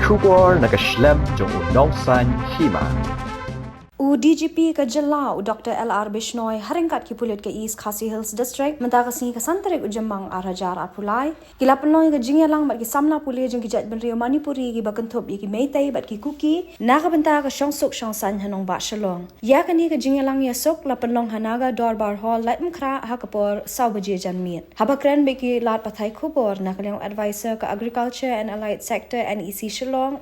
Shubor nakaslem jong unongsan Hima. DGP ka Jingïalang Dr. LR Bishnoi haringkat ki Pulit ka East Khasi Hills District mentakasi ka santarik ujamang arajar apulai kila penloi ka Jingïalang bat ki samla puli jeng ki jat benrio Manipuri ki bakentup ki Meitei bat ki Kuki na ka benta ka syongsuk syongsan hanong ba shalong ya kani ka Jingïalang ya sok la penlong hanaga dorbar hall lat mkra ha kapor saubaje janmiet habakren be ki lat pathai khubor na kalyang advisor ka agriculture and allied sector NEC Shillong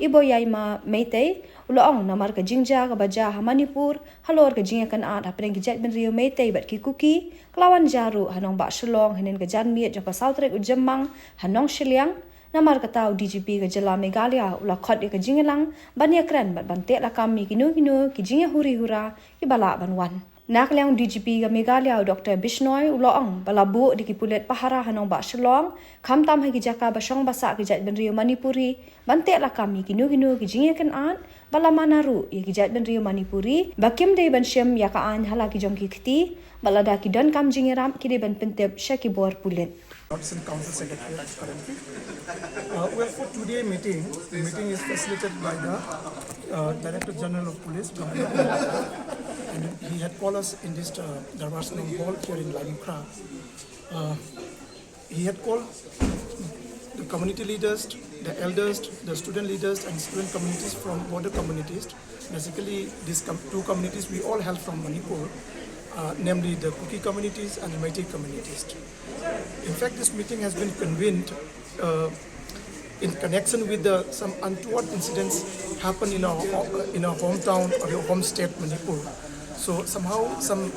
iboyaima Meitei uloong namar ka Jingja ka baja ha Manipur halor ka Jingïakynad ha preng ki jet benrio Meitei bat ki Kuki klawan jaru hanong ba shalong hinen ka janmiet jong ka sautrek ujamang hanong shiliang namar ka tau DGP ka jala Meghalaya ula khot ka Jingïalang banyakran bat bante la kami kinu ki Jingïa huri hura ki bala banwan Nakliang DGP ka Meghalaya Dr. Bishnoi uloong balabu di ki Pulit pahara hanong ba shalong kamtam ha ki jaka basong basa ki jet benrio Manipuri bante la kami kinu ki Jingïakynad bala manaru ki jet benrio Manipuri bakim de ban shem ya ka an hala ki jong ki khti balada ki don kam Jingïaram ki de ban pentep shaki bor Pulit Council Secretary currently. Well, for today meeting, the meeting is facilitated by the Director General of Police, and he had called us in this Darbarsnong Hall here in Limekra. He had called the community leaders, the elders, the student leaders, and student communities from border communities. Basically, these two communities we all hail from Manipur. Namely the Kuki communities and the Meitei communities. In fact, this meeting has been convened in connection with some untoward incidents happened in our hometown or your home state Manipur. So somehow some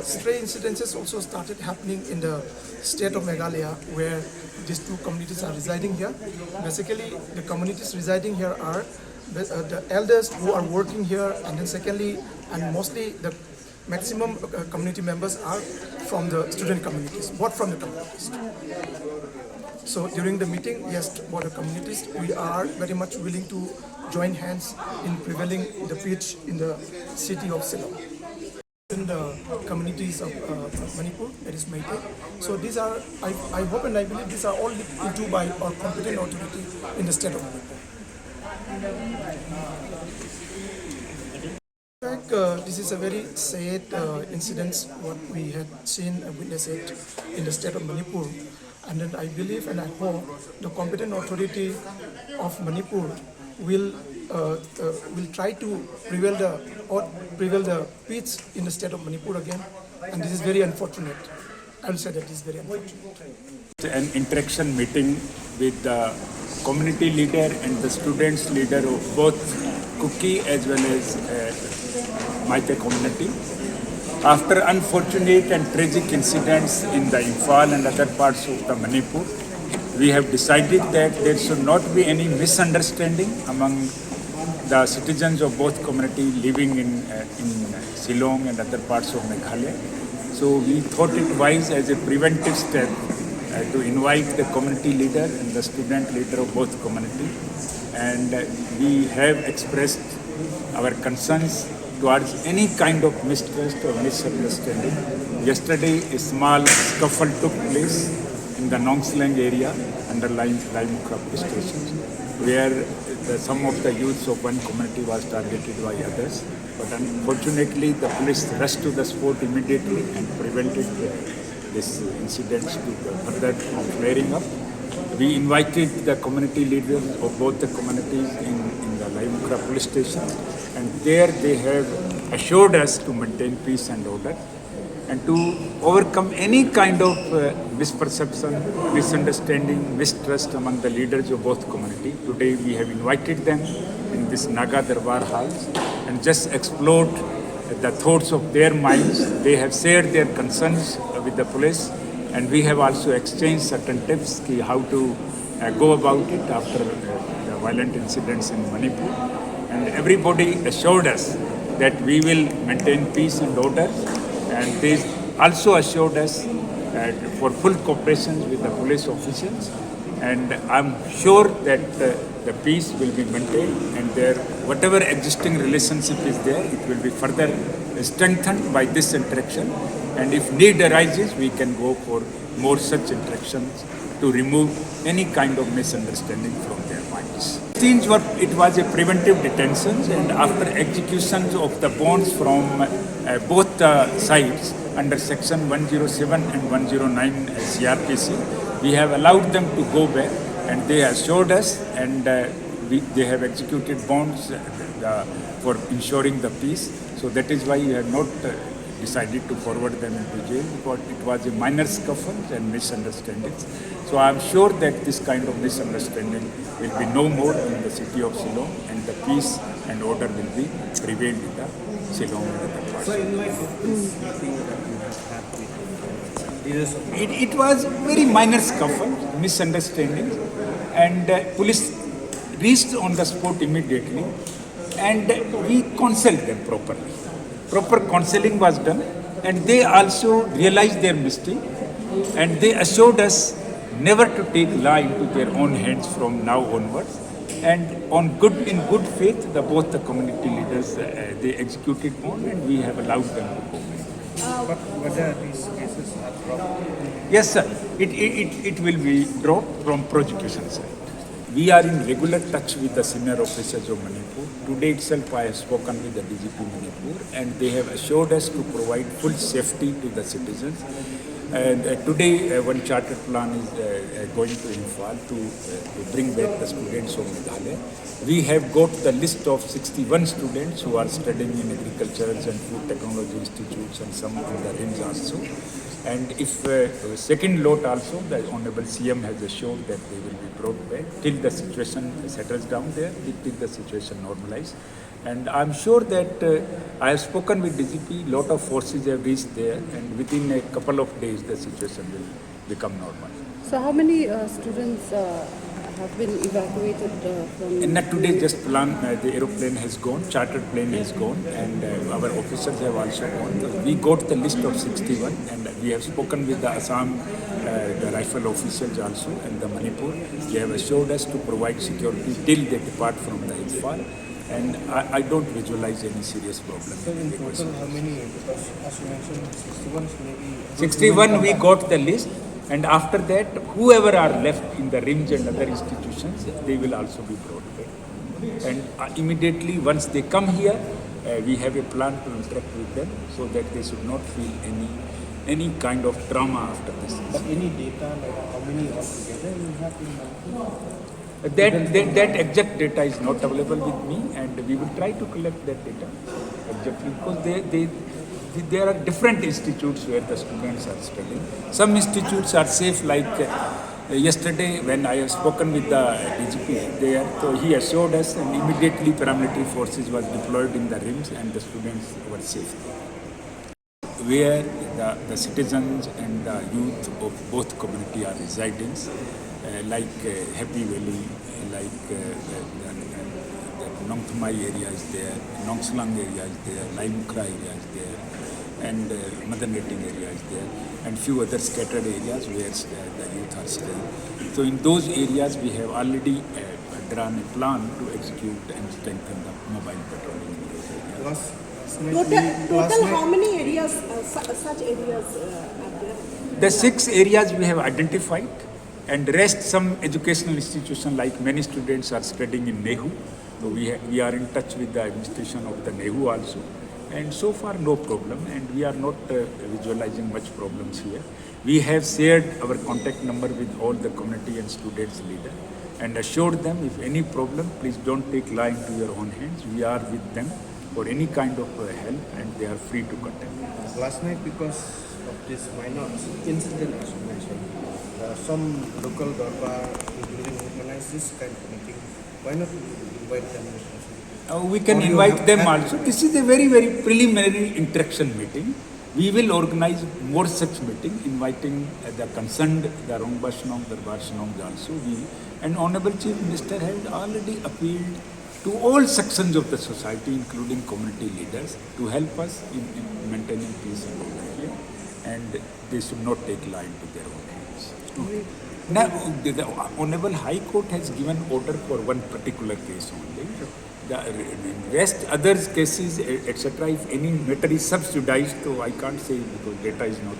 stray incidences also started happening in the state of Meghalaya, where these two communities are residing here. Basically, the communities residing here are the elders who are working here, and then secondly, and mostly the maximum community members are from the student communities, both from the communities. So during the meeting, yes, for the communities, we are very much willing to join hands in prevailing the peace in the city of Ceylon. In the communities of Manipur, that is Meitei. So these are, I hope and I believe these are all looked into by our competent authority in the state of Manipur. In fact, this is a very sad incident, what we had seen and witnessed it in the state of Manipur. And then I believe and I hope the competent authority of Manipur will try to prevail the peace in the state of Manipur again. And this is very unfortunate. I will say that this is very unfortunate. An interaction meeting with the community leader and the students leader of both Kuki as well as Meitei community. After unfortunate and tragic incidents in the Imphal and other parts of the Manipur, we have decided that there should not be any misunderstanding among the citizens of both community living in Shillong and other parts of Meghalaya. So we thought it wise as a preventive step to invite the community leader and the student leader of both community, and we have expressed our concerns towards any kind of mistrust or misunderstanding. Yesterday, a small scuffle took place in the Nongslang area under Limekra police station, where some of the youths of one community was targeted by others. But unfortunately, the police rushed to the spot immediately and prevented this incident to further from flaring up. We invited the community leaders of both the communities in the Limekra police station, and there they have assured us to maintain peace and order and to overcome any kind of misperception, misunderstanding, mistrust among the leaders of both community. Today we have invited them in this Naga Darbar halls and just explored the thoughts of their minds. They have shared their concerns with the police, and we have also exchanged certain tips on how to go about it after the violent incidents in Manipur. And everybody assured us that we will maintain peace and order, and they also assured us for full cooperation with the police officials. And I'm sure that the peace will be maintained, and whatever existing relationship is there, it will be further strengthened by this interaction. And if need arises, we can go for more such interactions to remove any kind of misunderstanding from their minds. It was a preventive detention, and after executions of the bonds from both sides under section 107 and 109 CRPC, we have allowed them to go back, and they assured us, and they have executed bonds for ensuring the peace. So that is why we have not decided to forward them into jail, because it was a minor scuffle and misunderstandings. So I am sure that this kind of misunderstanding will be no more in the city of Shillong, and the peace and order will be prevailed in the Shillong and the parts. So in light of this meeting that you have had with leaders of It was very minor scuffle, misunderstandings, and police reached on the spot immediately, and we counseled them properly. Proper counseling was done, and they also realized their mistake, and they assured us never to take law into their own hands from now onwards. And in good faith, both the community leaders they executed on, and we have allowed them to go. but whether these cases are dropped. Yes, sir. It will be dropped from prosecution side. We are in regular touch with the senior officers of Manipur. Today itself I have spoken with the DGP Manipur, and they have assured us to provide full safety to the citizens. And today one chartered plan is going to Imphal to bring back the students of Meghalaya. We have got the list of 61 students who are studying in agriculture and food technology institutes, and some in the RIMS also. And if second lot also, the Honorable CM has assured that they will be brought back till the situation settles down there, till the situation normalizes. And I'm sure that I have spoken with DGP, lot of forces have reached there, and within a couple of days the situation will become normal. So how many students have been evacuated from... And not today, just plan, the aeroplane has gone, chartered plane has gone, and our officers have also gone. We got the list of 61, and we have spoken with the Assam, the rifle officials also, and the Manipur. They have assured us to provide security till they depart from the Imphal. And I don't visualize any serious problem. So in total, how many? Because as you mentioned, 61 maybe. 61 we got the list, and after that, whoever are left in the RIMS and other institutions, they will also be brought back. And immediately once they come here, we have a plan to interact with them so that they should not feel any kind of trauma after this. But any data, like how many altogether you have in Manipur? That exact data is not available with me, and we will try to collect that data exactly, because there are different institutes where the students are studying. Some institutes are safe, like yesterday when I have spoken with the DGP there, so he assured us, and immediately paramilitary forces was deployed in the RIMS, and the students were safe. Where the citizens and the youth of both community are residing, like Happy Valley, like the Nongthmai area is there, Nongsalang area is there, Laimukra area is there, and Madanrating area is there, and few other scattered areas where the youth are staying. So in those areas we have already drawn a plan to execute and strengthen the mobile patrolling in those areas. Total how many areas, such areas are there? The 6 areas we have identified, and rest some educational institutions, like many students are studying in Nehu. So we are in touch with the administration of the Nehu also, and so far no problem, and we are not visualizing much problems here. We have shared our contact number with all the community and students leader, and assured them if any problem, please don't take law into your own hands. We are with them for any kind of help, and they are free to contact. Last night, because of this minor incident, as you mentioned, some local Darbar, including organized this kind of meeting. Why not invite them? We can invite them also. This is a very, very preliminary interaction meeting. We will organize more such meeting, inviting the concerned, the Rongbashnong, Darbar Shnong also. And Honorable Chief Minister has already appealed to all sections of the society, including community leaders, to help us in maintaining peace and order here. And they should not take law into their own hands. Now, the Honorable High Court has given order for one particular case only. The rest, other cases, etc., if any matter is subsidized, so I can't say because data is not